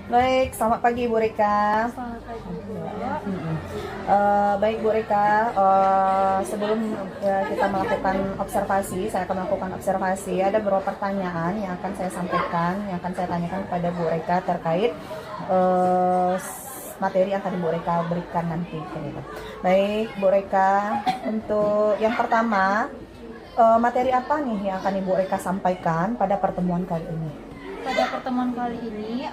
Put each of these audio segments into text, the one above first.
Baik, selamat pagi Bu Rika. Selamat pagi, Bu. Baik Bu Rika, sebelum kita melakukan observasi, saya akan melakukan observasi. Ada beberapa pertanyaan yang akan saya sampaikan, yang akan saya tanyakan kepada Bu Rika terkait materi yang akan Bu Rika berikan nanti. Baik Bu Rika, untuk yang pertama, materi apa nih yang akan Ibu Rika sampaikan pada pertemuan kali ini? Pada pertemuan kali ini,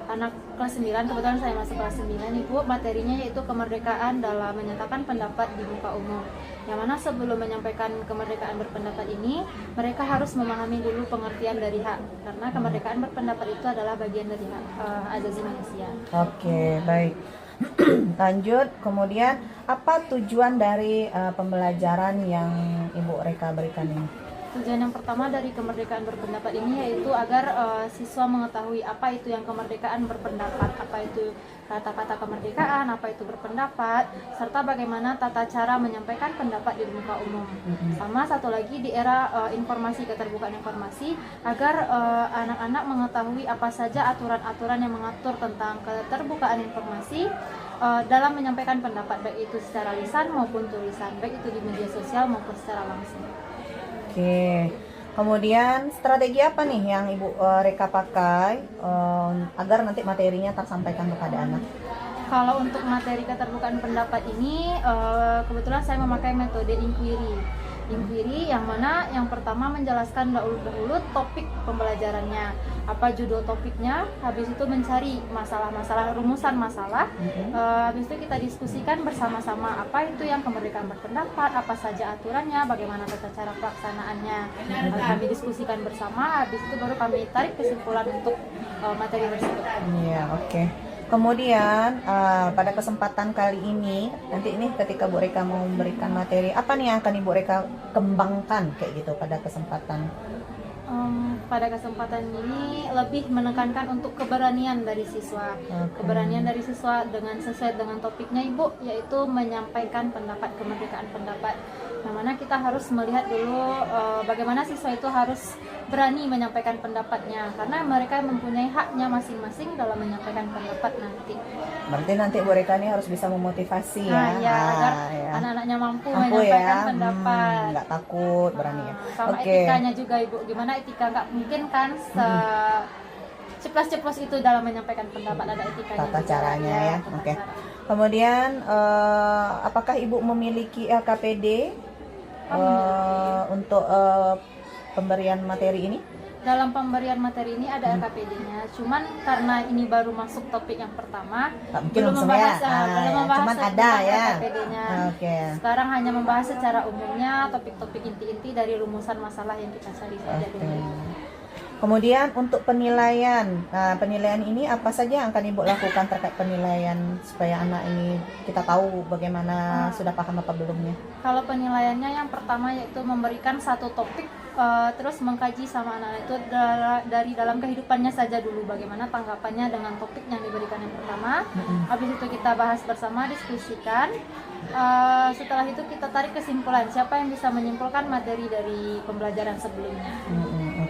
anak kelas 9, kebetulan saya masuk kelas 9, Ibu, materinya yaitu kemerdekaan dalam menyatakan pendapat di muka umum. Yang mana sebelum menyampaikan kemerdekaan berpendapat ini, mereka harus memahami dulu pengertian dari hak. Karena kemerdekaan berpendapat itu adalah bagian dari hak asasi manusia. Oke, baik. Lanjut, kemudian apa tujuan dari pembelajaran yang Ibu Rika berikan ini? Tujuan yang pertama dari kemerdekaan berpendapat ini yaitu agar siswa mengetahui apa itu yang kemerdekaan berpendapat, apa itu kata-kata kemerdekaan, apa itu berpendapat, serta bagaimana tata cara menyampaikan pendapat di muka umum. Sama satu lagi di era informasi, keterbukaan informasi, agar anak-anak mengetahui apa saja aturan-aturan yang mengatur tentang keterbukaan informasi dalam menyampaikan pendapat, baik itu secara lisan maupun tulisan, baik itu di media sosial maupun secara langsung. Oke, kemudian strategi apa nih yang Ibu Rika pakai agar nanti materinya tersampaikan kepada anak? Kalau untuk materi keterbukaan pendapat ini, kebetulan saya memakai metode inquiry. Inquiry yang mana yang pertama menjelaskan dahulu topik pembelajarannya, apa judul topiknya, habis itu mencari masalah-masalah, rumusan masalah, habis itu kita diskusikan bersama-sama apa itu yang kemerdekaan berpendapat, apa saja aturannya, bagaimana tata cara pelaksanaannya, kami diskusikan bersama, habis itu baru kami tarik kesimpulan untuk materi tersebut. Iya, oke. Kemudian pada kesempatan kali ini, nanti ini ketika Bu Rika mau memberikan materi, apa nih yang akan Ibu Rika kembangkan kayak gitu pada kesempatan? Pada kesempatan ini lebih menekankan untuk keberanian dari siswa. Keberanian dari siswa dengan sesuai dengan topiknya Ibu, yaitu menyampaikan pendapat, kemerdekaan pendapat. Yang mana kita harus melihat dulu bagaimana siswa itu harus berani menyampaikan pendapatnya, karena mereka mempunyai haknya masing-masing dalam menyampaikan pendapat nanti. Berarti nanti Bu Rika ini harus bisa memotivasi ya, Agar anak-anaknya mampu menyampaikan pendapat. Nggak takut, berani ya. Sama etikanya juga Ibu, gimana etika, nggak mungkin kan ceplos-ceplos itu dalam menyampaikan pendapat, ada etikanya. Tata juga, caranya ya. Oke. cara. Kemudian apakah Ibu memiliki LKPD untuk pemberian materi ini? Dalam pemberian materi ini ada LKPD-nya, cuman karena ini baru masuk topik yang pertama, belum membahas, cuman ada ya LKPD-nya. Okay. Sekarang hanya membahas secara umumnya topik-topik inti-inti dari rumusan masalah yang kita cari saja dulu. Kemudian untuk penilaian, penilaian ini apa saja yang akan Ibu lakukan terkait penilaian supaya anak ini kita tahu bagaimana sudah paham apa belumnya? Kalau penilaiannya yang pertama yaitu memberikan satu topik, terus mengkaji sama anak itu dari dalam kehidupannya saja dulu, bagaimana tanggapannya dengan topik yang diberikan yang pertama. Habis itu kita bahas bersama, diskusikan. Setelah itu kita tarik kesimpulan, siapa yang bisa menyimpulkan materi dari pembelajaran sebelumnya.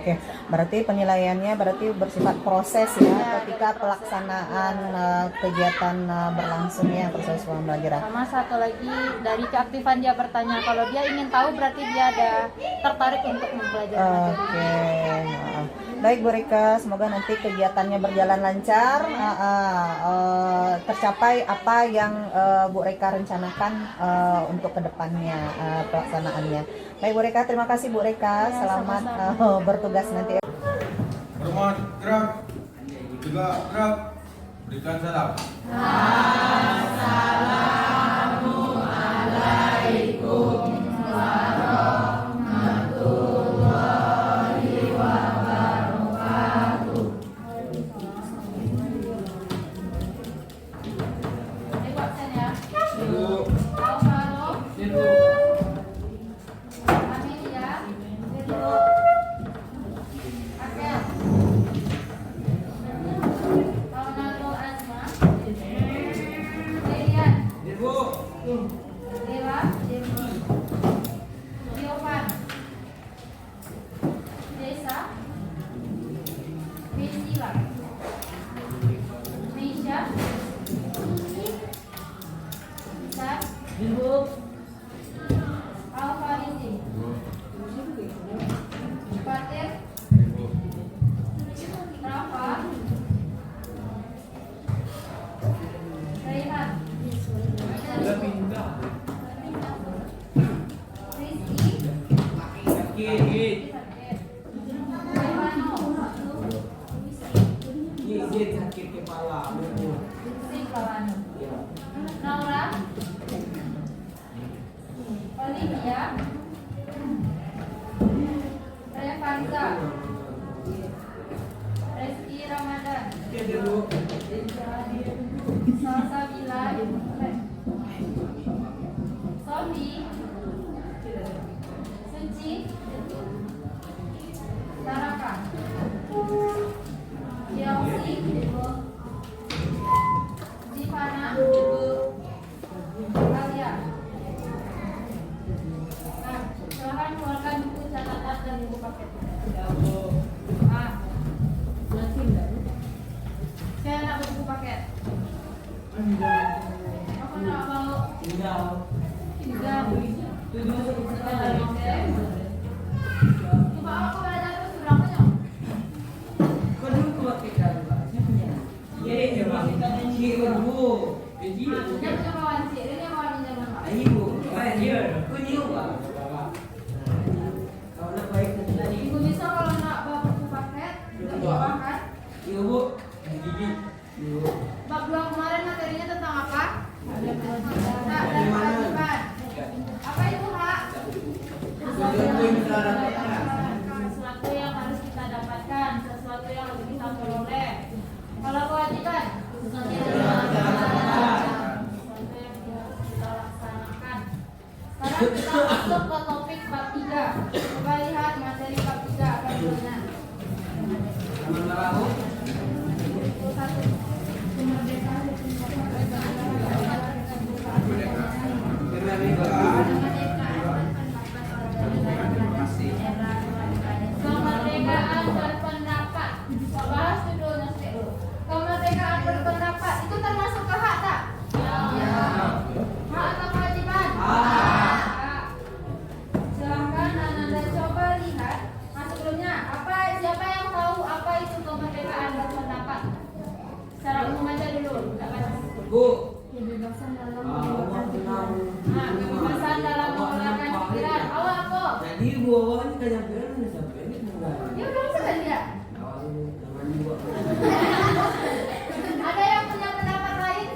Oke, berarti penilaiannya berarti bersifat proses ya, ketika pelaksanaan kegiatan berlangsung ya proses pembelajaran. Sama satu lagi dari keaktifan dia bertanya, kalau dia ingin tahu berarti dia ada tertarik untuk mempelajari materi. Oke, baik Bu Rika, semoga nanti kegiatannya berjalan lancar, tercapai apa yang Bu Rika rencanakan untuk kedepannya pelaksanaannya. Baik Bu Rika, terima kasih Bu Rika, selamat bertugas nanti. Hormat gerak, juga gerak, berikan salam. Assalamualaikum warahmatullahi wabarakatuh. Dewa, sakit kepala. Pusing kepalanya. Naura, Olivia, Revanza, Reski Ramadan, Salsabila, Sofi, Suci, Saraka, Chelsea, Zivana, Alia. Nah, silahkan keluarkan buku catatan dan buku paket. Ah, saya nak buku paket. Apa nak bawa? Tiga. Oke. Coba aku belajar terus berapanya? Jangan coba wanci, ini mau minjam apa? Ibu bisa kalau nak bawa buku paket, juga bawa kan? Bab 2 kemarin materinya tentang apa? Hak dan kewajiban. Apa itu hak? Sesuatu yang harus kita dapatkan, sesuatu yang harus kita peroleh. Kalau kewajiban, sesuatu yang harus kita laksanakan. Sekarang kita masuk ke topik bab 3. Coba lihat materi bab 3 apa judulnya. Kemerdekaan berpendapat. Bahas judulnya dulu. Kemerdekaan berpendapat itu termasuk ke hak tak? Ya. Hak atau kewajiban? Hak. Silahkan Anda coba lihat. Nah, sebelumnya siapa yang tahu apa itu kemerdekaan berpendapat? Secara umum aja dulu. Kebebasan dalam mengeluarkan pikiran. Kebebasan dalam mengeluarkan pikiran. Awal apa? Ya udah sudah tidak. Ada yang punya pendapat lain?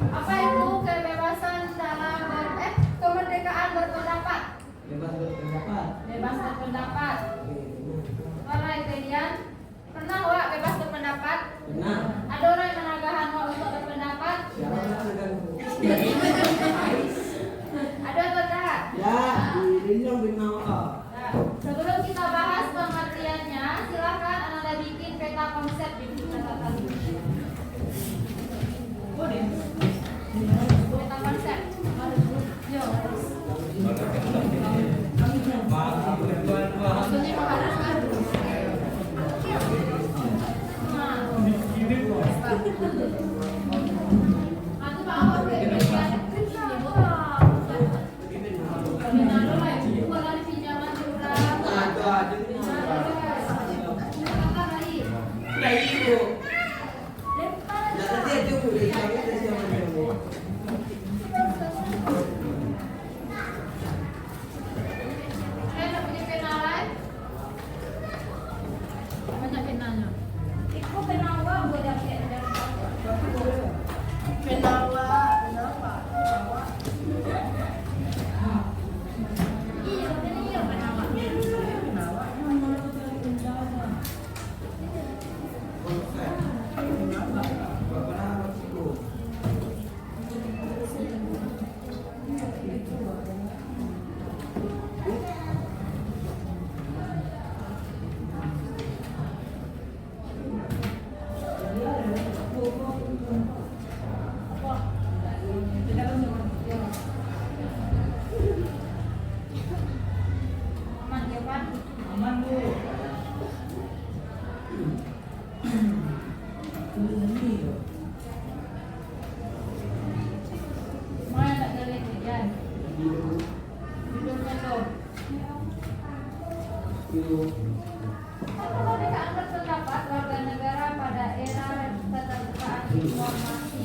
Apa itu kebebasan dalam kemerdekaan berpendapat? Bebas berpendapat. Alright, kalian pernah wak bebas berpendapat? Ada orang yang menagahan wak untuk berpendapat? Ada atau tidak? Nah, sebelum kita bahas pengertiannya, silakan Anda bikin peta konsep di buku catatan. Peta konsep. Yo. Maksudnya mengharuskan. Kemerdekaan berpendapat warga negara pada era keterbukaan informasi.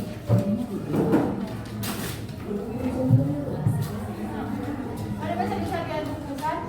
Ada baca bisa biar buku kan?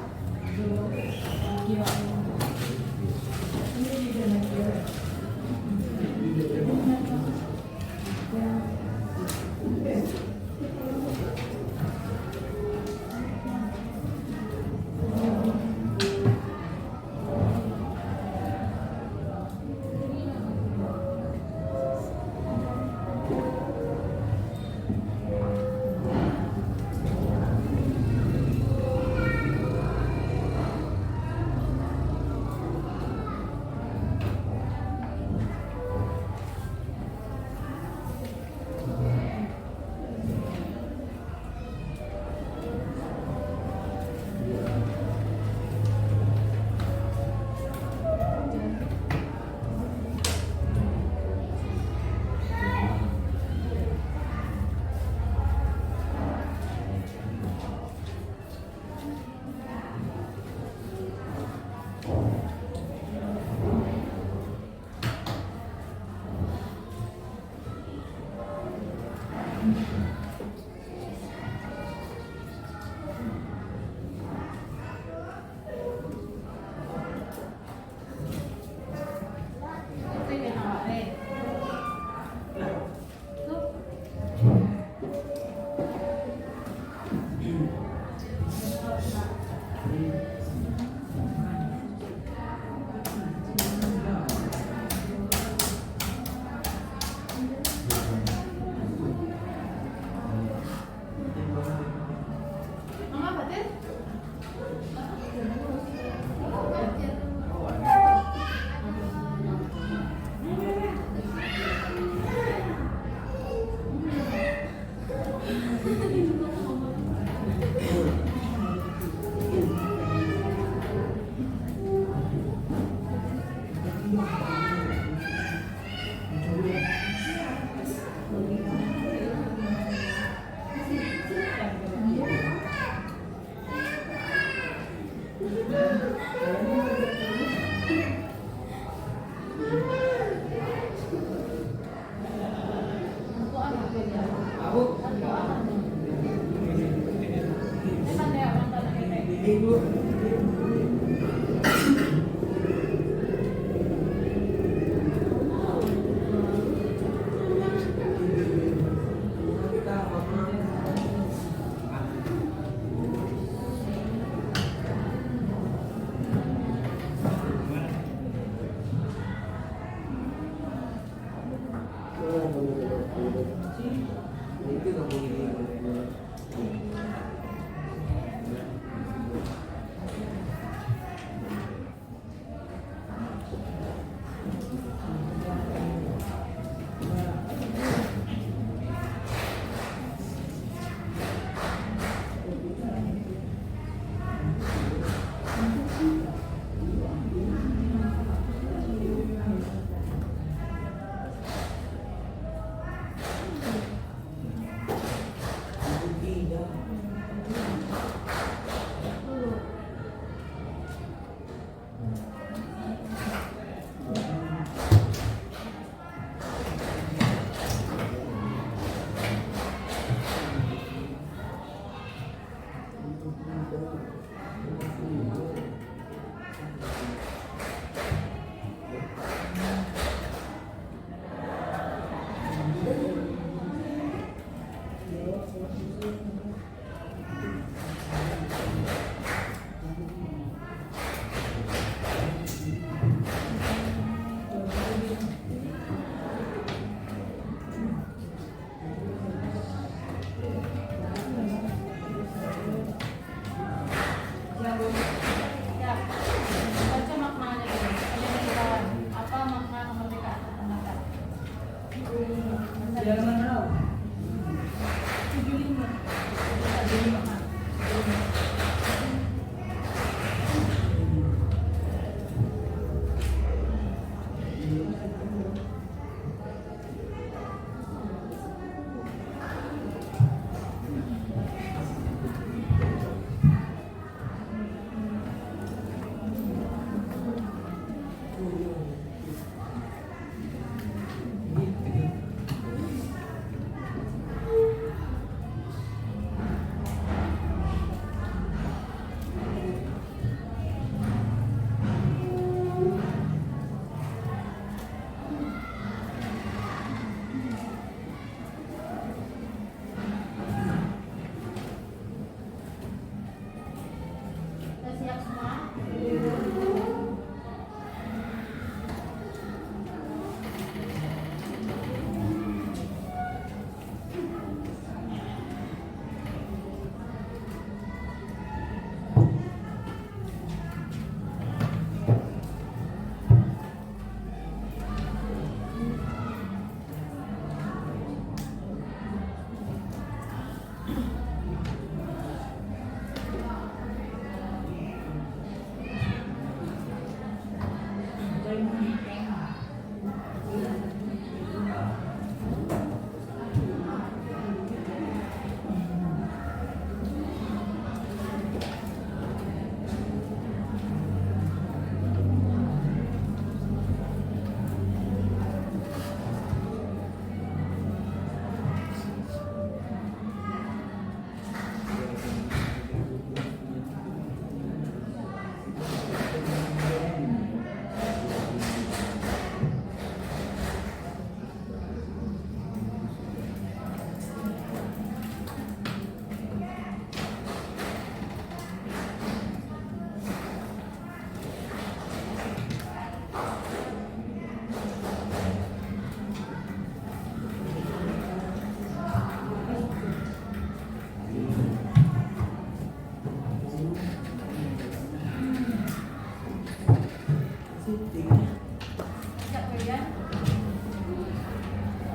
Siap ya?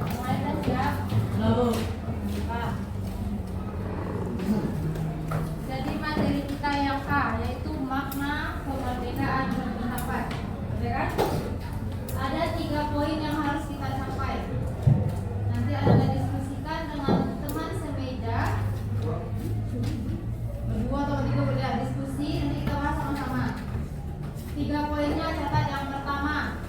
Mulai dah, siap. Pak. Jadi materi kita yang K yaitu makna kemerdekaan berpendapat, ya kan? Ada 3 poin yang harus kita capai. Nanti Anda diskusikan dengan teman semeja. Berdua atau bertiga boleh diskusi, nanti kita bahas sama-sama. 3 poinnya catat yang pertama.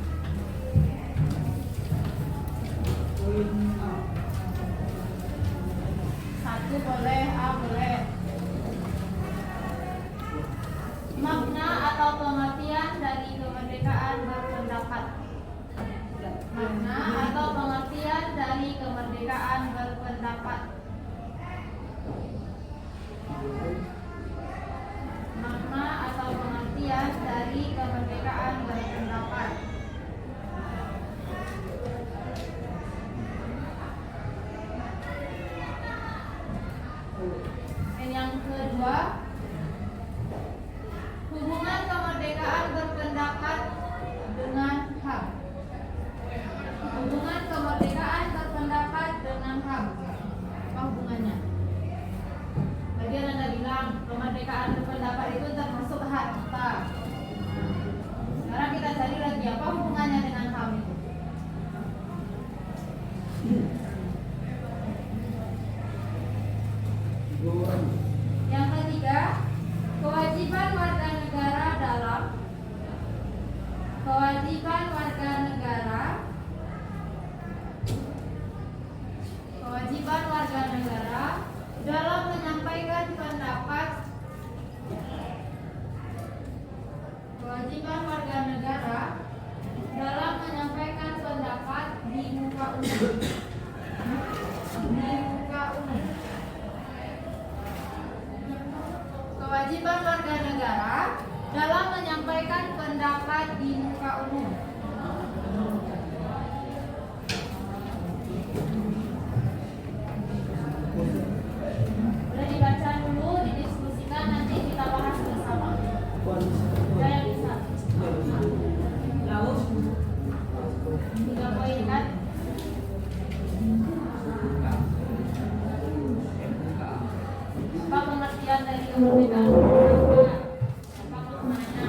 Satu boleh, A boleh. Makna atau pengertian dari kemerdekaan berpendapat. Makna atau pengertian dari kemerdekaan berpendapat. Makna atau pengertian dari kemerdekaan berpendapat. Dan yang kedua, hubungan kemerdekaan berpendapat dengan HAM. Hubungan kemerdekaan berpendapat dengan HAM. Apa hubungannya? Tadi Anda bilang kemerdekaan berpendapat itu termasuk hak kita. Sekarang kita cari lagi apa hubungannya dengan HAM itu. Yang ketiga, kewajiban warga negara dalam menyampaikan pendapat. Kewajiban warga negara dalam menyampaikan pendapat di muka umum. Kewajiban warga negara dalam menyampaikan pendapat di muka umum. Boleh dibaca dulu, didiskusikan, nanti kita bahas bersama. Saya bisa. 3 poin kan? Apa pengertian dari kemerdekaan berpendapat? Apa maknanya?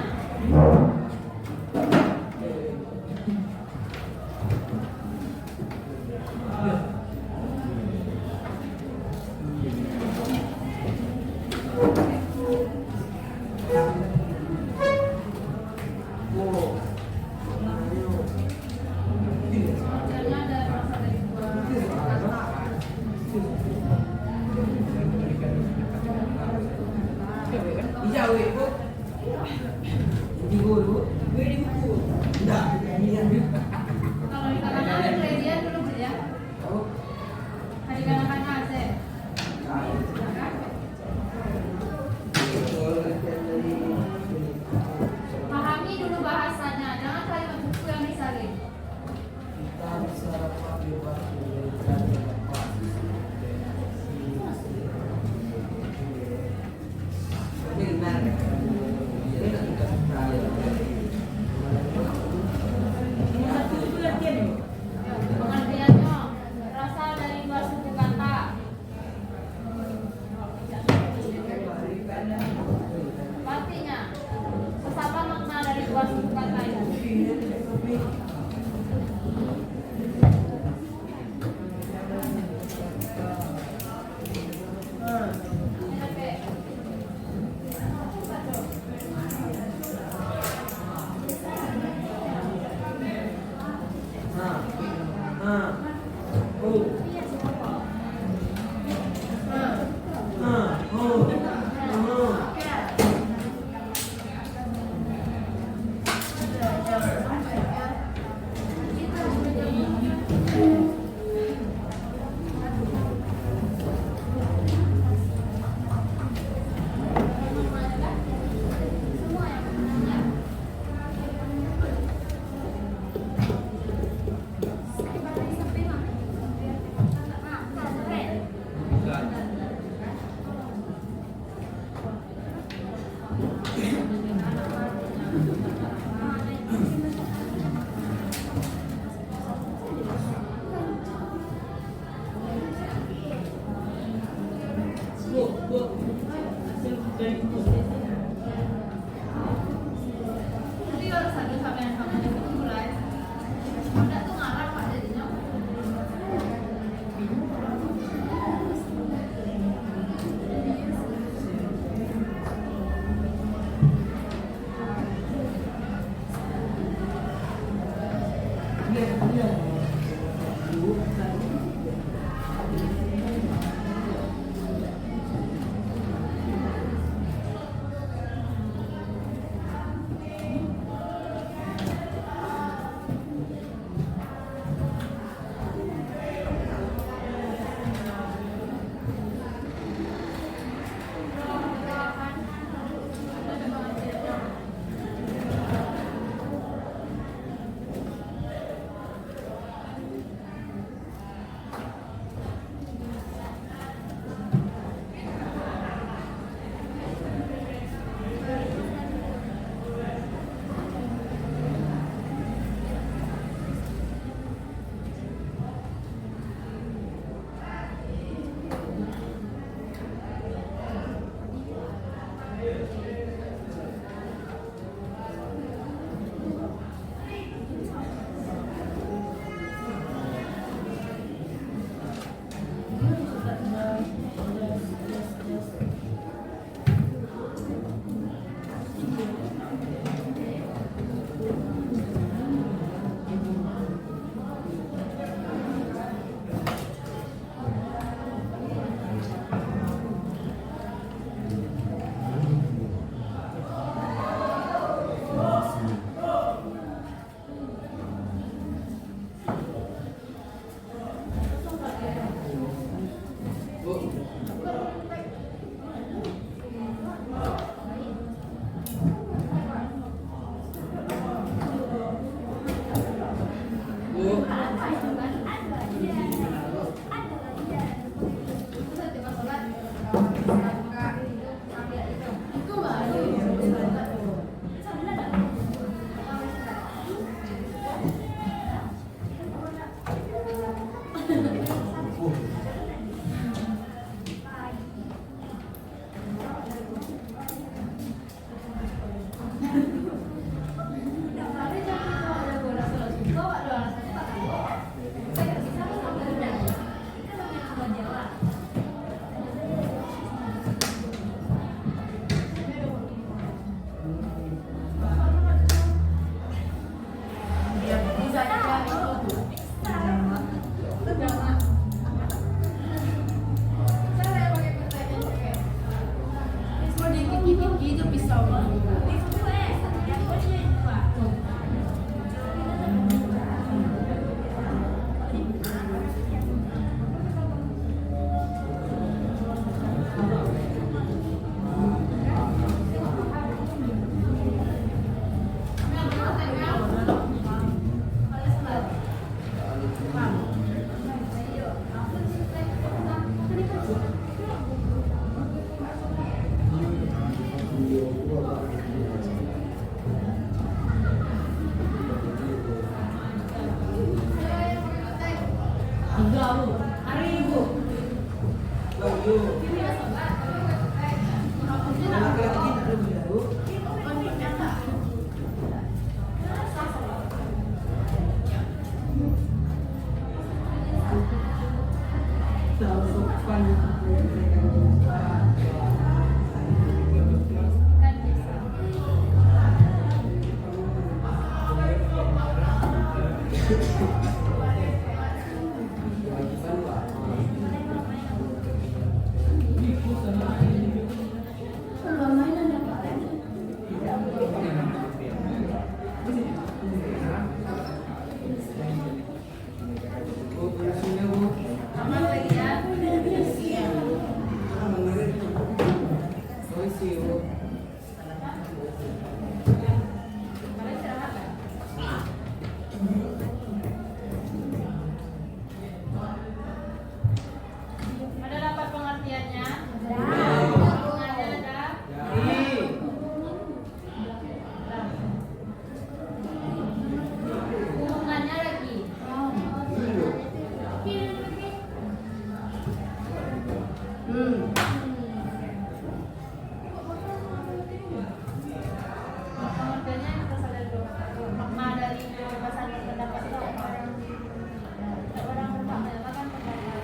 Pengertiannya ada berasal dari 2 kata. Kalau dikatakan ingredient dulu ya. Dikatakan AC. Pahami dulu bahasanya, jangan kalimat buku yang disalin. Pengertiannya berasal dari 2 suku kata. Artinya, apa makna dari 2 suku kata itu? Ada dapat pengertiannya? Hubungannya ada? Hubungannya lagi? Pengertiannya kita sadar dulu. Makna dari kebebasan berpendapat itu apa? Orang berhak menyatakan pendapat.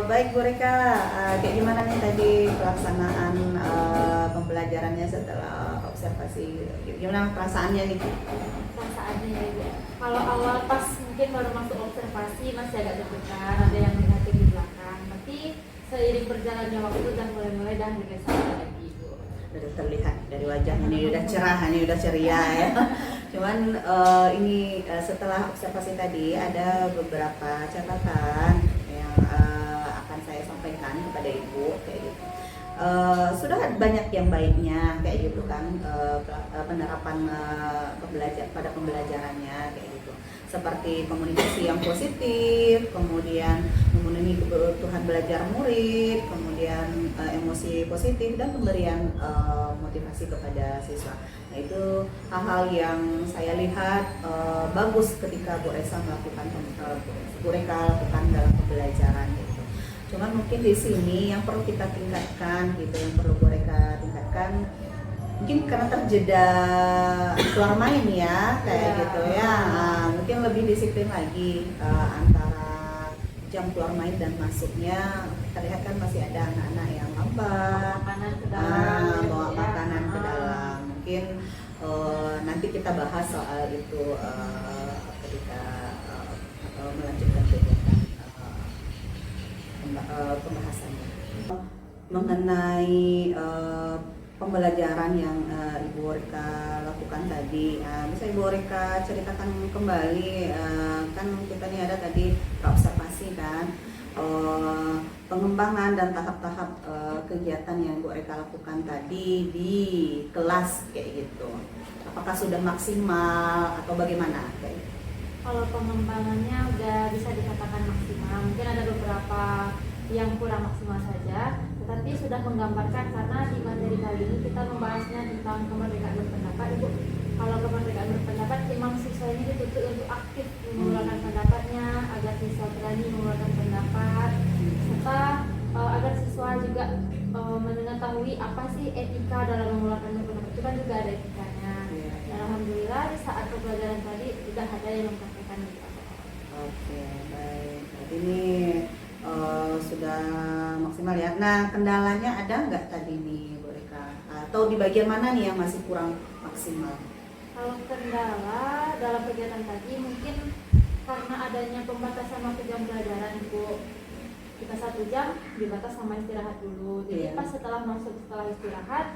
Baik Bu Rika, kayak gimana nih tadi pelaksanaan pembelajarannya setelah observasi? observasi, gimana perasaannya nih? Perasaannya ya Ibu. Kalau awal pas mungkin baru masuk observasi masih agak deg-degan, ada yang negatif di belakang. Tapi seiring berjalannya waktu udah mulai-mulai dah bergeser lagi Ibu. Udah terlihat dari wajahnya ini udah cerah, ini udah ceria ya. Cuman ini setelah observasi tadi ada beberapa catatan yang akan saya sampaikan kepada Ibu kayak gitu. Sudah banyak yang baiknya kayak gitu kan, penerapan pada pembelajarannya kayak gitu, seperti komunikasi yang positif, kemudian memenuhi kebutuhan belajar murid, kemudian emosi positif dan pemberian motivasi kepada siswa. Nah, itu hal-hal yang saya lihat bagus ketika Bu Reka lakukan dalam pembelajaran gitu. Cuman mungkin di sini yang perlu kita tingkatkan gitu, yang perlu Bu Reka tingkatkan, mungkin karena terjeda keluar main ya kayak gitu ya. Nah, mungkin lebih disiplin lagi antara jam keluar main dan masuknya. Terlihat kan masih ada anak-anak yang lambat, Makanan ke dalam, bawa ya. makanan ke dalam. Mungkin nanti kita bahas soal itu ketika melanjutkan kegiatan pembahasannya mengenai pembelajaran yang Ibu Reka lakukan tadi. Bisa Ibu Reka ceritakan kembali, kan kita ini ada tadi observasi kan, pengembangan dan tahap-tahap kegiatan yang Ibu Reka lakukan tadi di kelas kayak gitu. Apakah sudah maksimal atau bagaimana? Kayak gitu. Kalau pengembangannya udah bisa dikatakan maksimal, mungkin ada beberapa yang kurang maksimal saja, tetapi sudah menggambarkan karena di materi kali ini kita membahasnya tentang kemerdekaan berpendapat Ibu. Kalau kemerdekaan berpendapat, memang siswa ini dituntut untuk aktif mengeluarkan pendapatnya agar siswa berani mengeluarkan pendapat, serta agar siswa juga mengetahui apa sih etika dalam mengeluarkan pendapat. Itu kan juga ada etikanya. Dan alhamdulillah di saat pembelajaran tadi sudah ada yang mempraktikkan itu. Oke, baik. Berarti ini sudah maksimal ya. Nah, kendalanya ada nggak tadi nih Bu Reka? Atau di bagian mana nih yang masih kurang maksimal? Kalau kendala dalam kegiatan tadi mungkin karena adanya pembatasan waktu jam pelajaran Bu. Kita 1 jam dibatas sama istirahat dulu. Jadi Iya. pas setelah istirahat,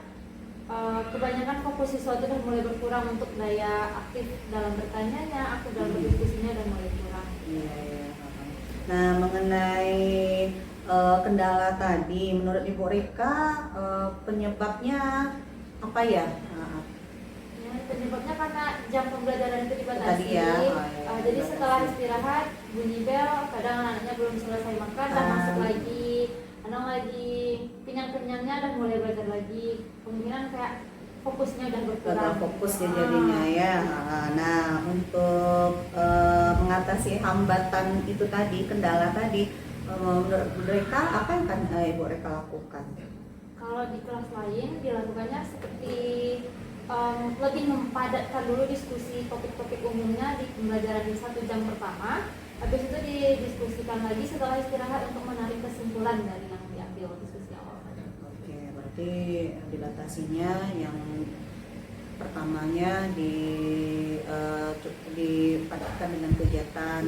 kebanyakan fokus siswa itu udah mulai berkurang untuk daya aktif dalam bertanya-nya, aktif dalam berdiskusinya dan mulai kurang. Iya, iya. Nah, mengenai kendala tadi, menurut Ibu Reka penyebabnya apa ya? Ya, penyebabnya karena jam pembelajaran itu dibatasi. Tadi ya, Jadi dibatasi. setelah istirahat bunyi bel, kadang anak-anaknya belum selesai makan dan masuk lagi, kadang lagi kenyang-kenyangnya dan mulai belajar lagi. Kemungkinan kayak fokusnya udah berkurang. Fokus ya jadinya ya. Nah, untuk mengatasi hambatan itu tadi, kendala tadi, menurut Bu Reka apa yang akan Ibu Reka lakukan? Kalau di kelas lain dilakukannya seperti lebih mempadatkan dulu diskusi topik-topik umumnya di pembelajaran di 1 jam pertama. Habis itu didiskusikan lagi setelah istirahat untuk menarik kesimpulan dari yang diambil diskusi awal. Oke, berarti dibatasinya yang pertamanya dipadatkan dengan kegiatan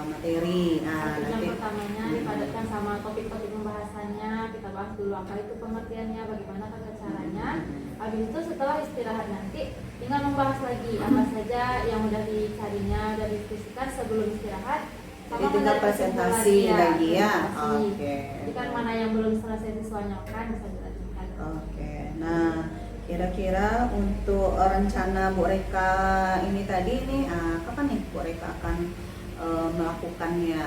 materi. Nah, Yang nanti pertamanya dipadatkan sama topik-topik pembahasannya, kita bahas dulu apa itu pengertiannya, bagaimana tata caranya. Habis itu setelah istirahat nanti tinggal membahas lagi apa saja yang udah dicarinya, udah didiskusikan sebelum istirahat. jadi tinggal presentasi lagi ya. Oke. Jadi kan mana yang belum selesai siswanya kan bisa dilanjutkan. Oke. Nah, kira-kira untuk rencana Bu Reka ini tadi nih, kapan nih Bu Reka akan melakukannya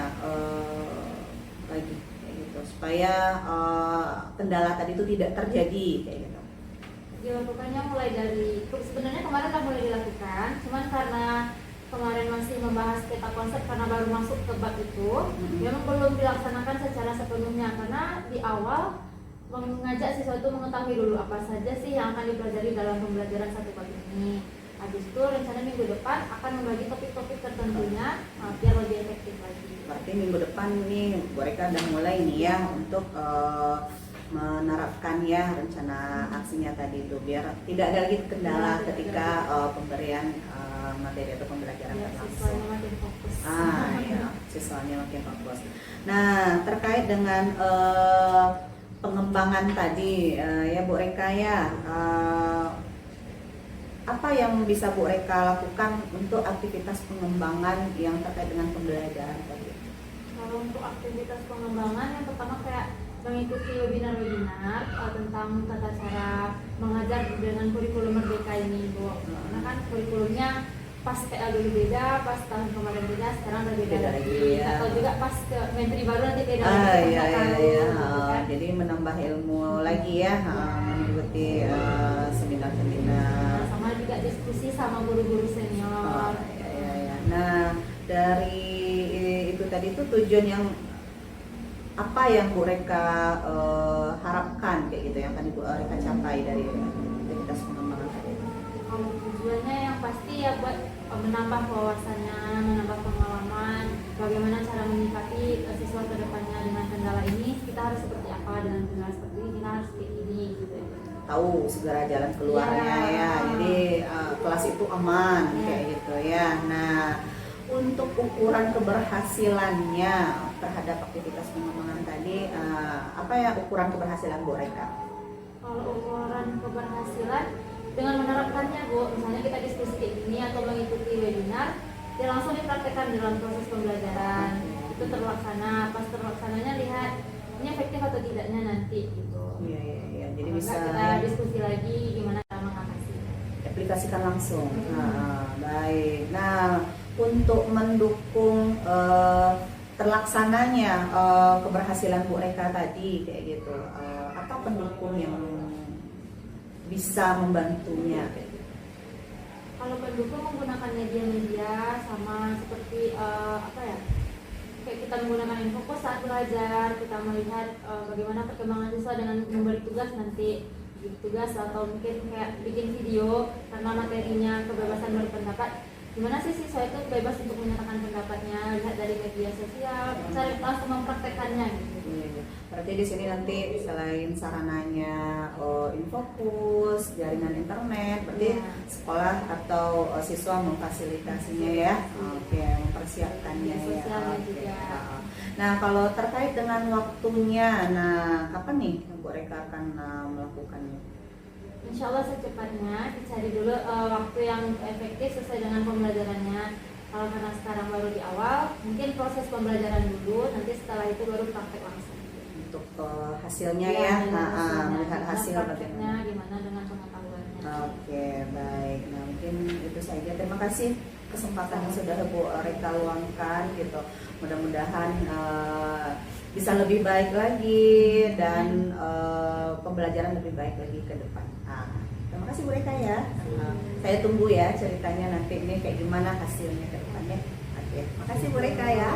lagi kayak gitu supaya kendala tadi itu tidak terjadi kayak gitu. Dilakukannya mulai dari sebenarnya kemarin udah mulai dilakukan, cuman karena kemarin masih membahas peta konsep karena baru masuk ke bab itu, memang belum dilaksanakan secara sepenuhnya karena di awal mengajak siswa itu mengetahui dulu apa saja sih yang akan dipelajari dalam pembelajaran 1 bab ini. Habis itu rencana minggu depan akan membagi topik-topik tertentunya biar lebih efektif lagi. Berarti minggu depan nih Bu Reka udah mulai nih ya untuk menerapkan ya rencana aksinya tadi itu biar tidak ada lagi kendala ketika pemberian materi atau pembelajaran Ya, berlangsung. siswanya makin fokus. Ya, siswanya makin fokus. Nah, terkait dengan pengembangan tadi, ya Bu Reka ya, apa yang bisa Bu Reka lakukan untuk aktivitas pengembangan yang terkait dengan pembelajaran tadi? Kalau untuk aktivitas pengembangan yang pertama kayak mengikuti webinar-webinar tentang tata cara mengajar dengan kurikulum Merdeka ini, Bu. Karena kan kurikulumnya pas TA dulu beda, pas tahun kemarin beda, sekarang udah beda lagi. ya. Atau juga pas ke menteri baru nanti beda lagi. Iya kita iya nggak tahu, iya. gitu kan. Jadi menambah ilmu lagi ya, mengikuti seminar-seminar. Nah, sama juga diskusi sama guru-guru senior. Ya. Nah, dari itu tadi itu tujuan yang apa yang Bu Reka harapkan kayak gitu yang tadi Bu Reka capai dari aktivitas pengembangan tadi? Kalau tujuannya yang pasti ya buat menambah wawasannya, menambah pengalaman, bagaimana cara menyikapi siswa ke depannya dengan kendala ini, kita harus seperti apa, dengan kendala seperti ini kita harus kayak gini gitu. Tahu segera jalan keluarnya Ya. ya. Jadi kelas itu aman Ya. kayak gitu ya. Nah, untuk ukuran keberhasilannya terhadap aktivitas pengembangan tadi, apa ya ukuran keberhasilan Bu Reka? Kalau ukuran keberhasilan dengan menerapkannya, Bu, misalnya kita diskusi kayak gini atau mengikuti webinar, ya langsung dipraktekkan dalam proses pembelajaran, itu terlaksana. Pas terlaksananya lihat ini efektif atau tidaknya nanti gitu. Iya. Jadi Kalau bisa enggak, kita diskusi lagi gimana cara mengatasi. aplikasikan langsung. Baik. Nah, untuk mendukung terlaksananya keberhasilan Bu Reka tadi kayak gitu, apa pendukung yang bisa membantunya? Kalau pendukung menggunakan media-media sama seperti kayak kita menggunakan infocus saat belajar, kita melihat bagaimana perkembangan siswa dengan memberi tugas nanti tugas atau mungkin kayak bikin video karena materinya kebebasan berpendapat. Gimana sih siswa itu bebas untuk menyatakan pendapatnya, lihat dari media sosial, cari langsung mempraktekannya gitu. Berarti di sini nanti selain sarananya infocus, jaringan internet, berarti sekolah atau siswa memfasilitasinya ya, mempersiapkannya ya. Sosialnya juga. Nah, kalau terkait dengan waktunya, nah kapan nih Bu Reka akan melakukannya? Insya Allah secepatnya dicari dulu waktu yang efektif sesuai dengan pembelajarannya. Kalau karena sekarang baru di awal, mungkin proses pembelajaran dulu, nanti setelah itu baru praktek langsung. Untuk hasilnya Iya, ya, dengan hasilnya. melihat hasil Prakteknya bagaimana. gimana dengan pengetahuannya. Oke, baik. Nah, mungkin itu saja. Terima kasih kesempatan yang sudah Bu Reka luangkan gitu. Mudah-mudahan bisa lebih baik lagi dan pembelajaran lebih baik lagi ke depan. Terima kasih Bu Reka ya. Saya tunggu ya ceritanya nanti ini kayak gimana hasilnya ke depannya. Oke, makasih Bu Reka ya.